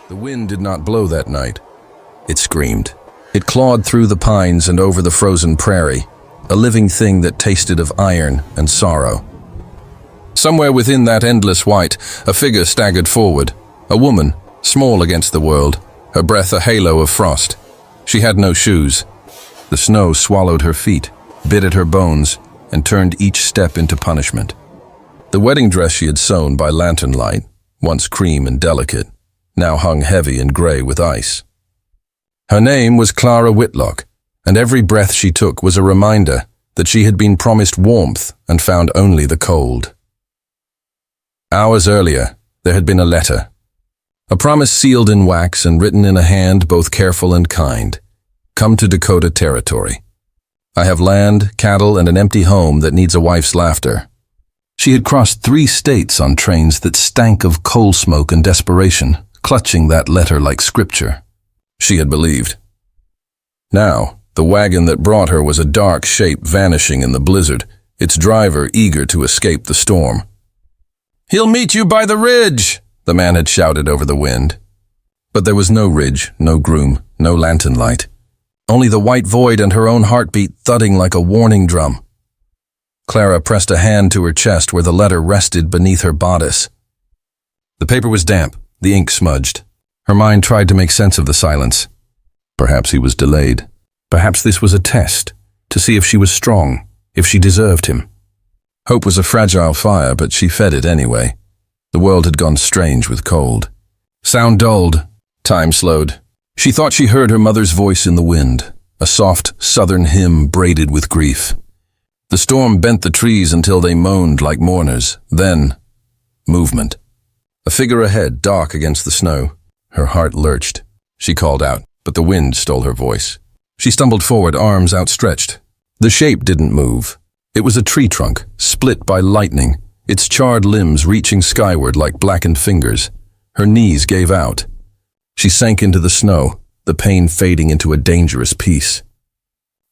The wind did not blow that night. It screamed. It clawed through the pines and over the frozen prairie, a living thing that tasted of iron and sorrow. Somewhere within that endless white, a figure staggered forward, a woman, small against the world, her breath a halo of frost. She had no shoes. The snow swallowed her feet, bit at her bones, and turned each step into punishment. The wedding dress she had sewn by lantern light, once cream and delicate, now hung heavy and gray with ice. Her name was Clara Whitlock, and every breath she took was a reminder that she had been promised warmth and found only the cold. Hours earlier, there had been a letter. A promise sealed in wax and written in a hand both careful and kind. Come to Dakota territory. I have land, cattle, and an empty home that needs a wife's laughter. She had crossed 3 states on trains that stank of coal smoke and desperation, clutching that letter like scripture. She had believed. Now, the wagon that brought her was a dark shape vanishing in the blizzard, its driver eager to escape the storm. "He'll meet you by the ridge," the man had shouted over the wind. But there was no ridge, no groom, no lantern light. Only the white void and her own heartbeat thudding like a warning drum. Clara pressed a hand to her chest where the letter rested beneath her bodice. The paper was damp, the ink smudged. Her mind tried to make sense of the silence. Perhaps he was delayed. Perhaps this was a test, to see if she was strong, if she deserved him. Hope was a fragile fire, but she fed it anyway. The world had gone strange with cold. Sound dulled. Time slowed. She thought she heard her mother's voice in the wind, a soft southern hymn braided with grief. The storm bent the trees until they moaned like mourners. Then, movement. A figure ahead, dark against the snow. Her heart lurched. She called out, but the wind stole her voice. She stumbled forward, arms outstretched. The shape didn't move. It was a tree trunk, split by lightning, its charred limbs reaching skyward like blackened fingers. Her knees gave out. She sank into the snow, the pain fading into a dangerous peace.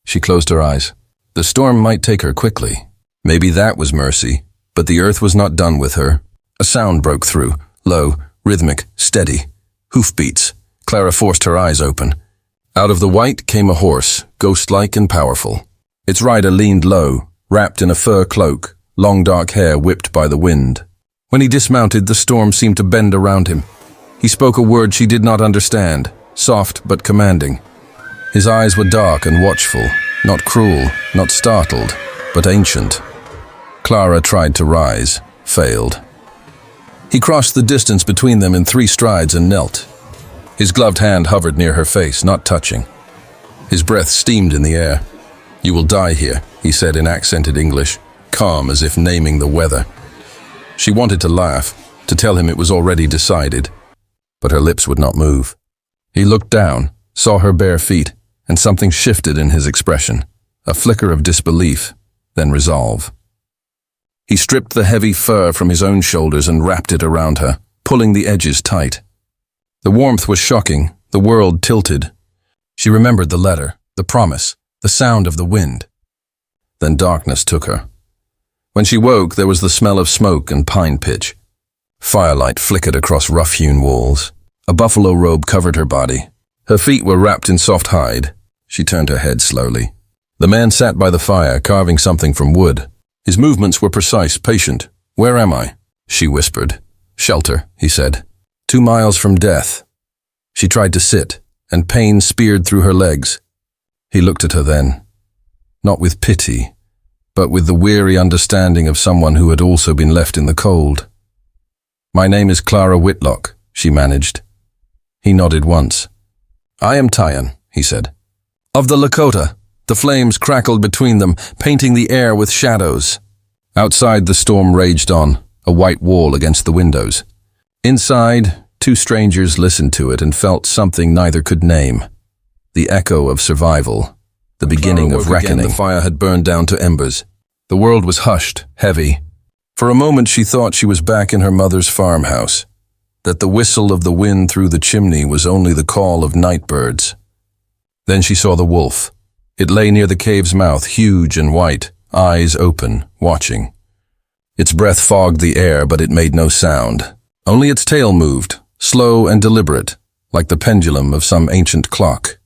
She closed her eyes. The storm might take her quickly. Maybe that was mercy, but the earth was not done with her. A sound broke through, low, rhythmic, steady. Hoofbeats. Clara forced her eyes open. Out of the white came a horse, ghost-like and powerful. Its rider leaned low, wrapped in a fur cloak, long dark hair whipped by the wind. When he dismounted, the storm seemed to bend around him. He spoke a word she did not understand, soft but commanding. His eyes were dark and watchful, not cruel, not startled, but ancient. Clara tried to rise, failed. He crossed the distance between them in 3 strides and knelt. His gloved hand hovered near her face, not touching. His breath steamed in the air. "You will die here," he said in accented English, calm as if naming the weather. She wanted to laugh, to tell him it was already decided, but her lips would not move. He looked down, saw her bare feet, and something shifted in his expression, a flicker of disbelief, then resolve. He stripped the heavy fur from his own shoulders and wrapped it around her, pulling the edges tight. The warmth was shocking, the world tilted. She remembered the letter, the promise, the sound of the wind. Then darkness took her. When she woke, there was the smell of smoke and pine pitch. Firelight flickered across rough-hewn walls. A buffalo robe covered her body. Her feet were wrapped in soft hide. She turned her head slowly. The man sat by the fire, carving something from wood. His movements were precise, patient. "Where am I?" she whispered. "Shelter," he said. 2 miles from death. She tried to sit, and pain speared through her legs. He looked at her then, not with pity, but with the weary understanding of someone who had also been left in the cold. "My name is Clara Whitlock," she managed. He nodded once. "I am Tyan," he said. "Of the Lakota." The flames crackled between them, painting the air with shadows. Outside, the storm raged on, a white wall against the windows. Inside, 2 strangers listened to it and felt something neither could name. The echo of survival, the beginning of reckoning. The fire had burned down to embers. The world was hushed, heavy. For a moment she thought she was back in her mother's farmhouse, that the whistle of the wind through the chimney was only the call of night birds. Then she saw the wolf. It lay near the cave's mouth, huge and white, eyes open, watching. Its breath fogged the air, but it made no sound. Only its tail moved, slow and deliberate, like the pendulum of some ancient clock.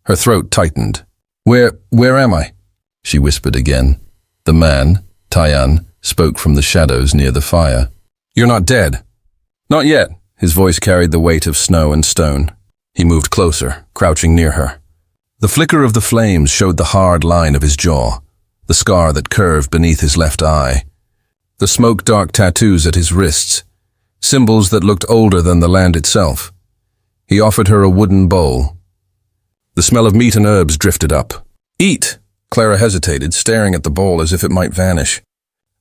Her throat tightened. Where am I? She whispered again. The man, Tayan, spoke from the shadows near the fire. You're not dead. Not yet. His voice carried the weight of snow and stone. He moved closer, crouching near her. The flicker of the flames showed the hard line of his jaw, the scar that curved beneath his left eye, the smoke-dark tattoos at his wrists, symbols that looked older than the land itself. He offered her a wooden bowl. The smell of meat and herbs drifted up. Eat! Clara hesitated, staring at the bowl as if it might vanish.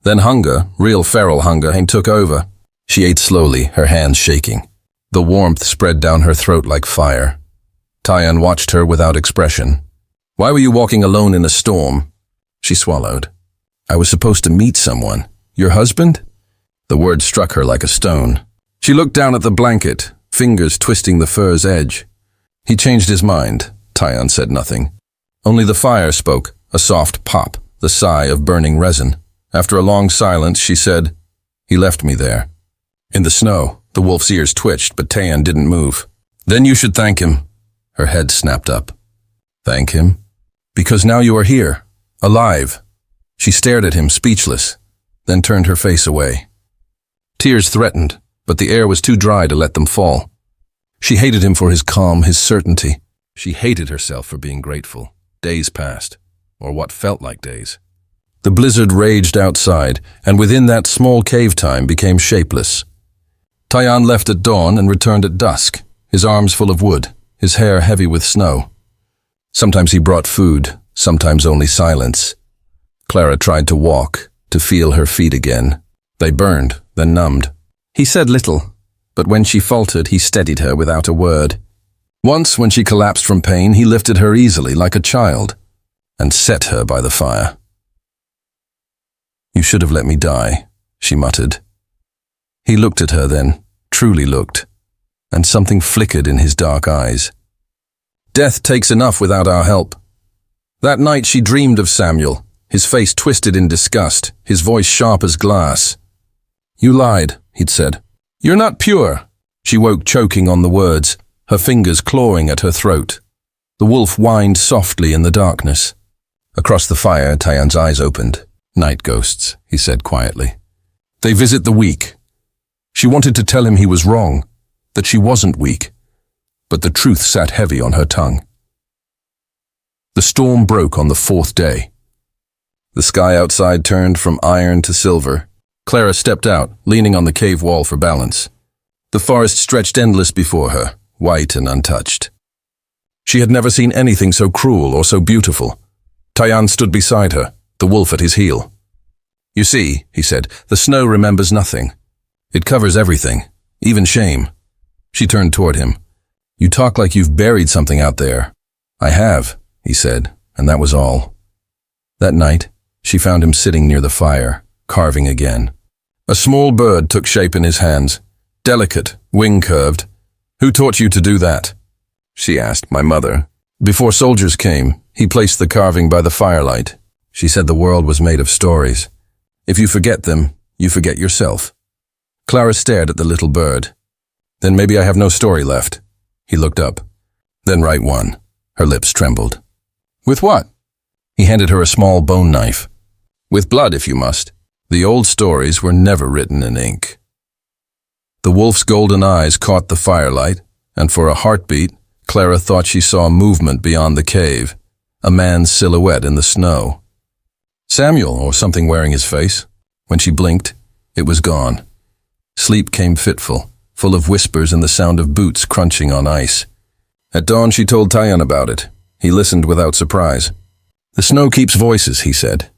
Then hunger, real feral hunger, took over. She ate slowly, her hands shaking. The warmth spread down her throat like fire. Tayan watched her without expression. Why were you walking alone in a storm? She swallowed. I was supposed to meet someone. Your husband? The word struck her like a stone. She looked down at the blanket, fingers twisting the fur's edge. He changed his mind. Tayan said nothing. Only the fire spoke, a soft pop, the sigh of burning resin. After a long silence, she said, He left me there. In the snow, the wolf's ears twitched, but Tayan didn't move. Then you should thank him. Her head snapped up. Thank him? Because now you are here, alive. She stared at him, speechless, then turned her face away. Tears threatened, but the air was too dry to let them fall. She hated him for his calm, his certainty. She hated herself for being grateful. Days passed, or what felt like days. The blizzard raged outside, and within that small cave time became shapeless. Tayan left at dawn and returned at dusk, his arms full of wood, his hair heavy with snow. Sometimes he brought food, sometimes only silence. Clara tried to walk, to feel her feet again. They burned, then numbed. He said little, but when she faltered, he steadied her without a word. Once, when she collapsed from pain, he lifted her easily, like a child, and set her by the fire. You should have let me die, she muttered. He looked at her then, truly looked, and something flickered in his dark eyes. Death takes enough without our help. That night she dreamed of Samuel, his face twisted in disgust, his voice sharp as glass. You lied, he'd said. You're not pure. She woke choking on the words, her fingers clawing at her throat. The wolf whined softly in the darkness. Across the fire, Tayan's eyes opened. Night ghosts, he said quietly. They visit the weak. She wanted to tell him he was wrong, that she wasn't weak, but the truth sat heavy on her tongue. The storm broke on the fourth day. The sky outside turned from iron to silver. Clara stepped out, leaning on the cave wall for balance. The forest stretched endless before her, white and untouched. She had never seen anything so cruel or so beautiful. Tayan stood beside her, the wolf at his heel. You see, he said, the snow remembers nothing. It covers everything, even shame. She turned toward him. You talk like you've buried something out there. I have, he said, and that was all. That night, she found him sitting near the fire, carving again. A small bird took shape in his hands, delicate, wing-curved. Who taught you to do that? She asked. My mother. Before soldiers came, he placed the carving by the firelight. She said the world was made of stories. If you forget them, you forget yourself. Clara stared at the little bird. Then maybe I have no story left. He looked up. Then write one. Her lips trembled. With what? He handed her a small bone knife. With blood, if you must. The old stories were never written in ink. The wolf's golden eyes caught the firelight, and for a heartbeat, Clara thought she saw movement beyond the cave, a man's silhouette in the snow. Samuel, or something wearing his face. When she blinked, it was gone. Sleep came fitful, full of whispers and the sound of boots crunching on ice. At dawn, she told Tayan about it. He listened without surprise. The snow keeps voices, he said.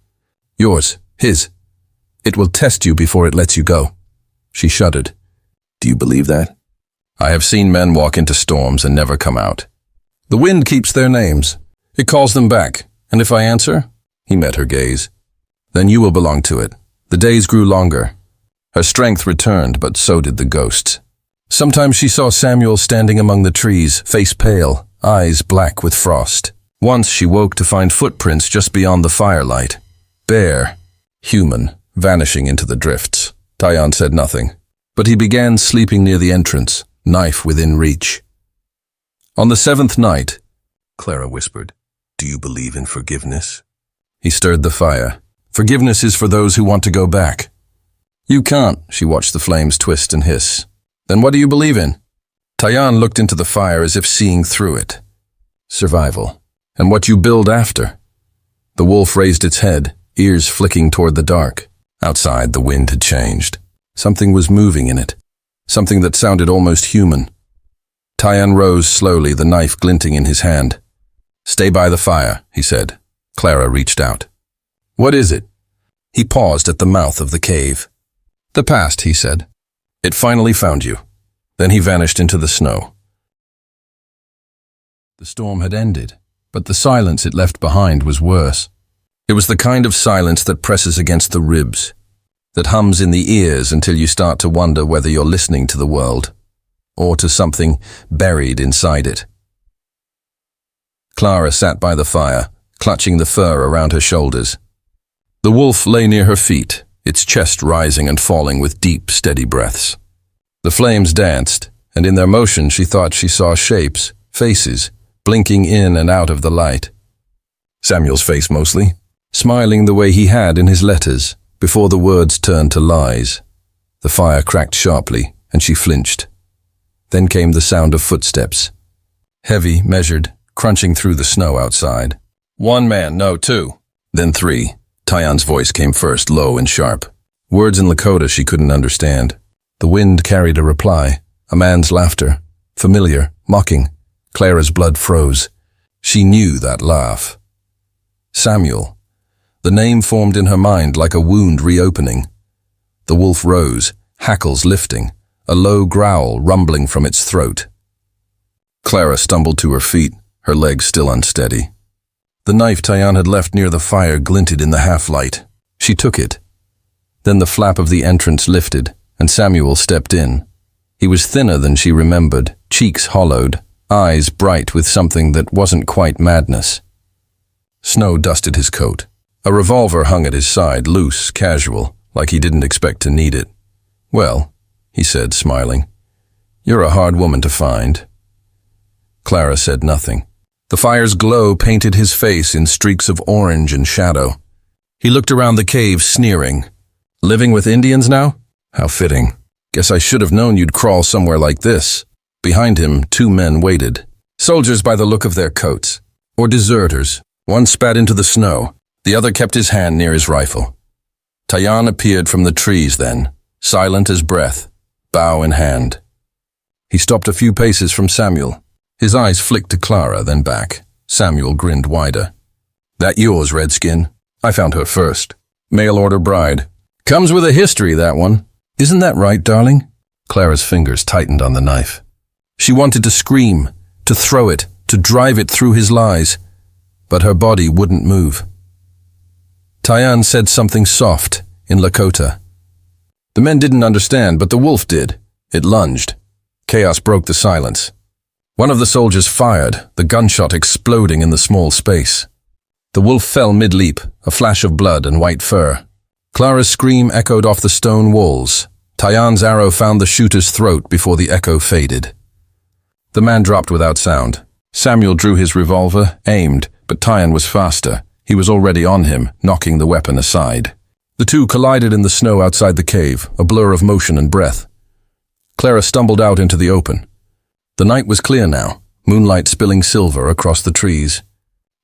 Yours, his. It will test you before it lets you go. She shuddered. Do you believe that? I have seen men walk into storms and never come out. The wind keeps their names. It calls them back, and if I answer, he met her gaze, then you will belong to it. The days grew longer. Her strength returned, but so did the ghosts. Sometimes she saw Samuel standing among the trees, face pale, eyes black with frost. Once she woke to find footprints just beyond the firelight. Bare, human, vanishing into the drifts. Tayan said nothing, but he began sleeping near the entrance, knife within reach. On the seventh night, Clara whispered, "Do you believe in forgiveness?" He stirred the fire. "Forgiveness is for those who want to go back." "You can't," she watched the flames twist and hiss. "Then what do you believe in?" Tayan looked into the fire as if seeing through it. "Survival. And what you build after." The wolf raised its head, ears flicking toward the dark. Outside, the wind had changed. Something was moving in it. Something that sounded almost human. Tayan rose slowly, the knife glinting in his hand. "Stay by the fire," he said. Clara reached out. "What is it?" He paused at the mouth of the cave. "The past," he said. "It finally found you." Then he vanished into the snow. The storm had ended, but the silence it left behind was worse. It was the kind of silence that presses against the ribs, that hums in the ears until you start to wonder whether you're listening to the world, or to something buried inside it. Clara sat by the fire, clutching the fur around her shoulders. The wolf lay near her feet, its chest rising and falling with deep, steady breaths. The flames danced, and in their motion she thought she saw shapes, faces, blinking in and out of the light. Samuel's face mostly, smiling the way he had in his letters, before the words turned to lies. The fire cracked sharply, and she flinched. Then came the sound of footsteps. Heavy, measured, crunching through the snow outside. "One man, no, two." Then three. Tayan's voice came first, low and sharp. Words in Lakota she couldn't understand. The wind carried a reply, a man's laughter, familiar, mocking. Clara's blood froze. She knew that laugh. Samuel. The name formed in her mind like a wound reopening. The wolf rose, hackles lifting, a low growl rumbling from its throat. Clara stumbled to her feet, her legs still unsteady. The knife Tayan had left near the fire glinted in the half-light. She took it. Then the flap of the entrance lifted, and Samuel stepped in. He was thinner than she remembered, cheeks hollowed, eyes bright with something that wasn't quite madness. Snow dusted his coat. A revolver hung at his side, loose, casual, like he didn't expect to need it. "Well," he said, smiling, "you're a hard woman to find." Clara said nothing. The fire's glow painted his face in streaks of orange and shadow. He looked around the cave, sneering. "Living with Indians now? How fitting. Guess I should have known you'd crawl somewhere like this." Behind him, two men waited. Soldiers by the look of their coats. Or deserters. One spat into the snow. The other kept his hand near his rifle. Tayan appeared from the trees then, silent as breath, bow in hand. He stopped a few paces from Samuel. His eyes flicked to Clara, then back. Samuel grinned wider. "That yours, Redskin? I found her first. Mail-order bride. Comes with a history, that one. Isn't that right, darling?" Clara's fingers tightened on the knife. She wanted to scream, to throw it, to drive it through his lies, but her body wouldn't move. Tayan said something soft, in Lakota. The men didn't understand, but the wolf did. It lunged. Chaos broke the silence. One of the soldiers fired, the gunshot exploding in the small space. The wolf fell mid-leap, a flash of blood and white fur. Clara's scream echoed off the stone walls. Tayan's arrow found the shooter's throat before the echo faded. The man dropped without sound. Samuel drew his revolver, aimed, but Tayan was faster. He was already on him, knocking the weapon aside. The two collided in the snow outside the cave, a blur of motion and breath. Clara stumbled out into the open. The night was clear now, moonlight spilling silver across the trees.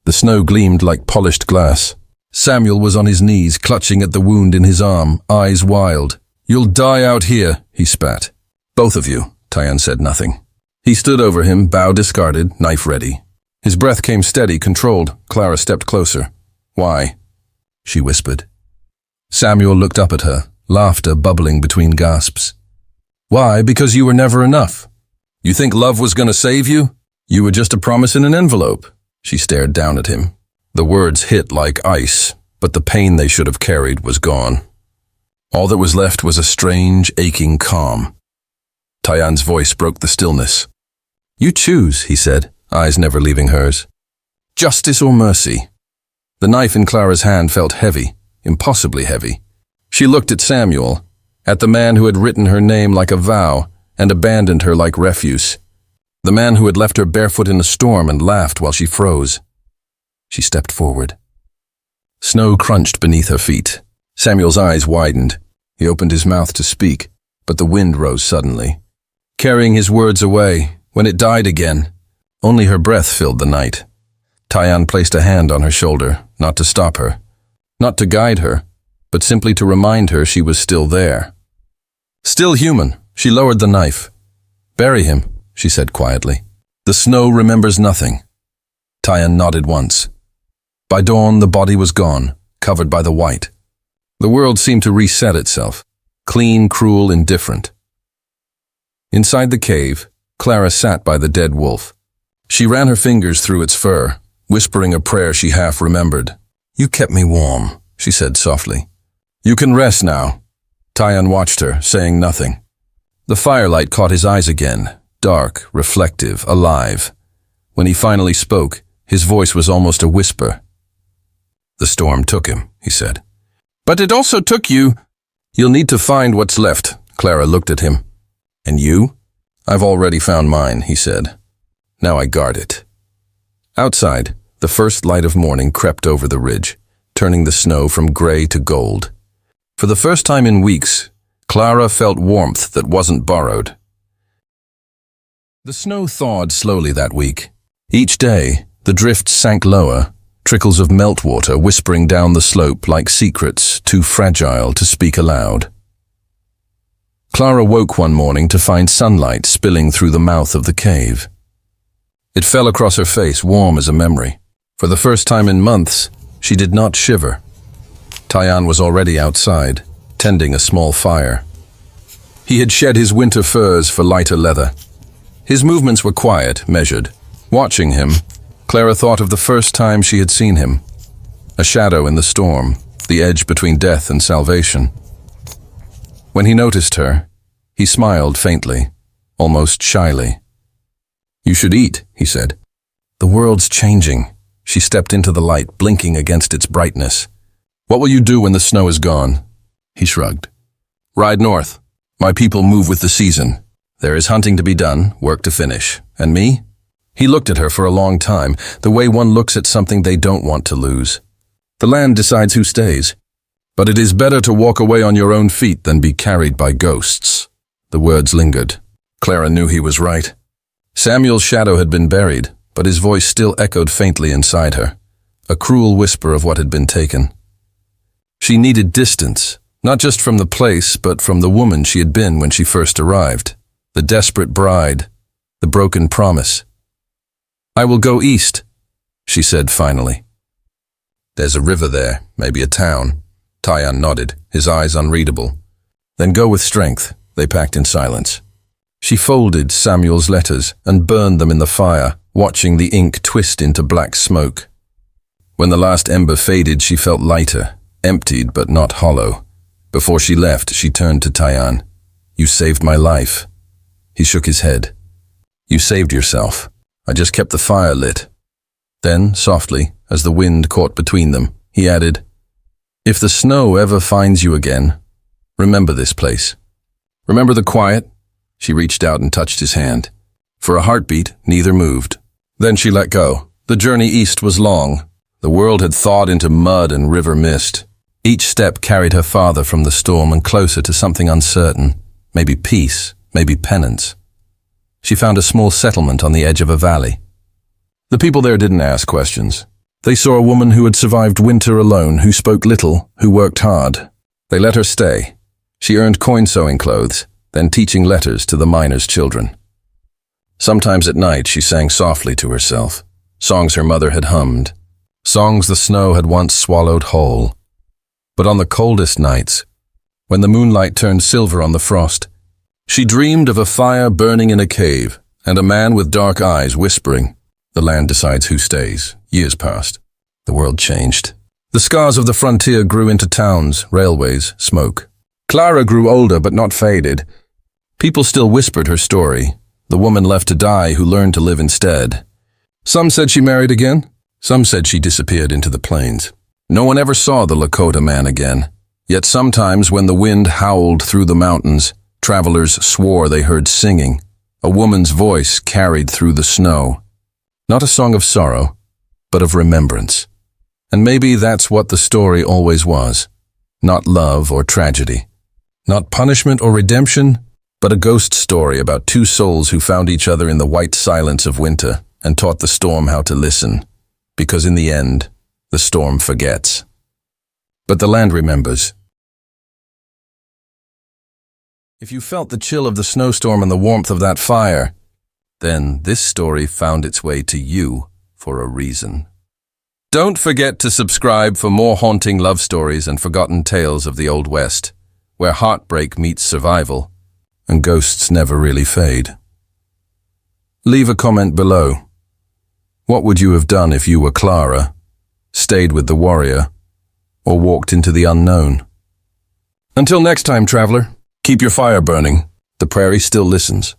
The snow gleamed like polished glass. Samuel was on his knees, clutching at the wound in his arm, eyes wild. "You'll die out here," he spat. "Both of you," Tayan said nothing. He stood over him, bow discarded, knife ready. His breath came steady, controlled. Clara stepped closer. "Why?" she whispered. Samuel looked up at her, laughter bubbling between gasps. "Why? Because you were never enough. You think love was going to save you? You were just a promise in an envelope." She stared down at him. The words hit like ice, but the pain they should have carried was gone. All that was left was a strange, aching calm. Tayan's voice broke the stillness. "You choose," he said, eyes never leaving hers. "Justice or mercy?" The knife in Clara's hand felt heavy, impossibly heavy. She looked at Samuel, at the man who had written her name like a vow and abandoned her like refuse. The man who had left her barefoot in a storm and laughed while she froze. She stepped forward. Snow crunched beneath her feet. Samuel's eyes widened. He opened his mouth to speak, but the wind rose suddenly, carrying his words away. When it died again, only her breath filled the night. Tyann placed a hand on her shoulder, not to stop her, not to guide her, but simply to remind her she was still there. Still human, she lowered the knife. "Bury him," she said quietly. "The snow remembers nothing." Tyann nodded once. By dawn, the body was gone, covered by the white. The world seemed to reset itself, clean, cruel, indifferent. Inside the cave, Clara sat by the dead wolf. She ran her fingers through its fur, whispering a prayer she half remembered. "You kept me warm," she said softly. "You can rest now." Tyann watched her, saying nothing. The firelight caught his eyes again, dark, reflective, alive. When he finally spoke, his voice was almost a whisper. "The storm took him," he said. "But it also took you." "You'll need to find what's left." Clara looked at him. "And you?" "I've already found mine," he said. "Now I guard it." Outside, the first light of morning crept over the ridge, turning the snow from gray to gold. For the first time in weeks, Clara felt warmth that wasn't borrowed. The snow thawed slowly that week. Each day, the drifts sank lower, trickles of meltwater whispering down the slope like secrets too fragile to speak aloud. Clara woke one morning to find sunlight spilling through the mouth of the cave. It fell across her face, warm as a memory. For the first time in months, she did not shiver. Tyann was already outside, tending a small fire. He had shed his winter furs for lighter leather. His movements were quiet, measured. Watching him, Clara thought of the first time she had seen him. A shadow in the storm, the edge between death and salvation. When he noticed her, he smiled faintly, almost shyly. "You should eat," he said. "The world's changing." She stepped into the light, blinking against its brightness. "What will you do when the snow is gone?" He shrugged. "Ride north. My people move with the season. There is hunting to be done, work to finish. And me?" He looked at her for a long time, the way one looks at something they don't want to lose. "The land decides who stays. But it is better to walk away on your own feet than be carried by ghosts." The words lingered. Clara knew he was right. Samuel's shadow had been buried, but his voice still echoed faintly inside her, a cruel whisper of what had been taken. She needed distance, not just from the place, but from the woman she had been when she first arrived. The desperate bride, the broken promise. "I will go east," she said finally. "There's a river there, maybe a town." Tyann nodded, his eyes unreadable. "Then go with strength," they packed in silence. She folded Samuel's letters and burned them in the fire, watching the ink twist into black smoke. When the last ember faded, she felt lighter, emptied but not hollow. Before she left, she turned to Tyann. "You saved my life." He shook his head. "You saved yourself. I just kept the fire lit." Then, softly, as the wind caught between them, he added, "If the snow ever finds you again, remember this place. Remember the quiet." She reached out and touched his hand. For a heartbeat, neither moved. Then she let go. The journey east was long. The world had thawed into mud and river mist. Each step carried her farther from the storm and closer to something uncertain. Maybe peace, maybe penance. She found a small settlement on the edge of a valley. The people there didn't ask questions. They saw a woman who had survived winter alone, who spoke little, who worked hard. They let her stay. She earned coin sewing clothes, then teaching letters to the miners' children. Sometimes at night she sang softly to herself, songs her mother had hummed, songs the snow had once swallowed whole. But on the coldest nights, when the moonlight turned silver on the frost, she dreamed of a fire burning in a cave and a man with dark eyes whispering, "The land decides who stays." Years passed. The world changed. The scars of the frontier grew into towns, railways, smoke. Clara grew older but not faded. People still whispered her story, the woman left to die who learned to live instead. Some said she married again. Some said she disappeared into the plains. No one ever saw the Lakota man again. Yet sometimes when the wind howled through the mountains, travelers swore they heard singing, A woman's voice carried through the snow. Not a song of sorrow, but of remembrance. And maybe that's what the story always was. Not love or tragedy. Not punishment or redemption, but a ghost story about two souls who found each other in the white silence of winter and taught the storm how to listen. Because in the end, the storm forgets. But the land remembers. If you felt the chill of the snowstorm and the warmth of that fire, then this story found its way to you for a reason. Don't forget to subscribe for more haunting love stories and forgotten tales of the Old West, where heartbreak meets survival, and ghosts never really fade. Leave a comment below. What would you have done if you were Clara, stayed with the warrior, or walked into the unknown? Until next time, traveler, keep your fire burning. The prairie still listens.